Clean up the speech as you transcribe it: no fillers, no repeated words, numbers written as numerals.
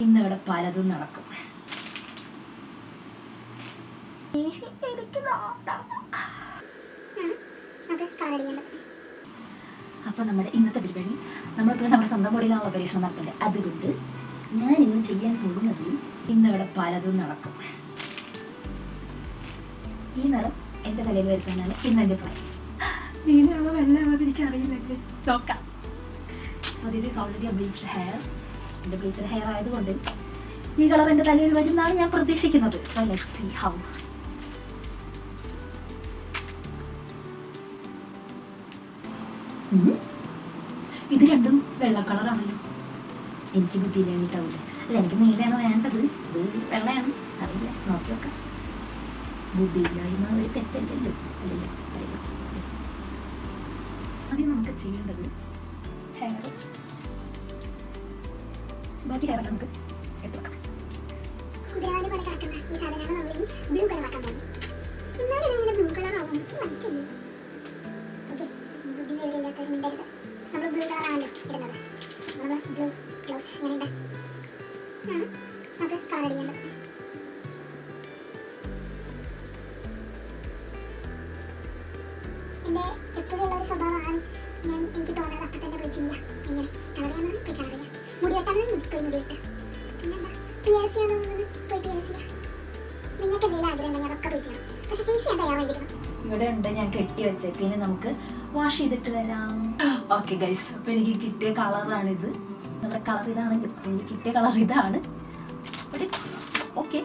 ഇന്നിവിടെ പലതും നടക്കും. അപ്പൊ നമ്മുടെ ഇന്നത്തെ പരിപാടി നമ്മളിപ്പോൾ നമ്മുടെ സ്വന്തം ബോഡിയിലാണുള്ള പരീക്ഷണം നടത്തേണ്ടത്. അതുകൊണ്ട് ഞാൻ ഇന്ന് ചെയ്യാൻ പോകുന്നത് ഇന്നിവിടെ പലതും നടക്കും. ഈ നിറം എൻ്റെ തലയിൽ വരുത്താനാണ് ഇന്ന് എൻ്റെ പ്ലാൻ. നീലാണോ വെള്ളമാണോ എനിക്കറിയില്ല, നോക്കാം. So this is already a bleached hair. എൻ്റെ ബ്ലീച്ച്ഡ് ഹെയർ ആയതുകൊണ്ട് ഈ കളർ എൻ്റെ തലയിൽ വരുന്നതാണ് ഞാൻ പ്രതീക്ഷിക്കുന്നത്. So let's see how. ഇത് രണ്ടും വെള്ള കളറാണല്ലോ. എനിക്ക് ബുദ്ധിയില്ല വേണ്ടിയിട്ടാവില്ല. അല്ല, എനിക്ക് നീലയാണ് വേണ്ടത്, ഇത് വെള്ളയാണ്. അറിയില്ല, നോക്കി നോക്കാം. ബുദ്ധിയില്ലായ്മ ഒരു തെറ്റല്ലല്ലോ. അല്ലല്ലോ, അറിയില്ല. ആദ്യം നമുക്ക് ചെയ്യേണ്ടത് ഹെയർ, ബാക്കി ഹെയർ നമുക്ക് എടുത്ത് വെക്കാം. നമ്മൾ ബ്ലൂ കളറാണല്ലോ ഇടുന്നത്. നമ്മൾ ബ്ലൂ ഗ്ലൗസ് ഇങ്ങനെ നമുക്ക് കളർ അടിക്കേണ്ടത്. എൻ്റെ എപ്പോഴും ഉള്ളൊരു സ്വഭാവമാണ് എനിക്ക് തോന്നുന്നത് അപ്പം തന്നെ പോയി ചെയ്യാം. ഇങ്ങനെ കളർ ചെയ്യാൻ പോയി കളർ ചെയ്യാം. മുടി വെട്ടാൻ പോയി മുടി വെട്ടാം. പിന്നെന്താ PRC ആണെന്ന് തോന്നുന്നത് പോയി PRC ചെയ്യാം. നിങ്ങൾക്ക് എന്തെങ്കിലും ആഗ്രഹം ഉണ്ടെങ്കിൽ അതൊക്കെ പോയി ചെയ്യാം. പക്ഷെ ഫേസ് ചെയ്യാൻ തയ്യാൻ വേണ്ടിയിരിക്കണം. ഇവിടെ ഉണ്ട്, ഞാൻ കെട്ടി വെച്ചേക്ക്. ഇനി നമുക്ക് വാഷ് ചെയ്തിട്ട് വരാം. ഓക്കെ ഗൈസ്, അപ്പോൾ എനിക്ക് കിട്ടിയ കളറാണിത്. നമ്മുടെ കളർ ഇതാണ്, എനിക്ക് കിട്ടിയ കളർ ഇതാണ്. But it's okay.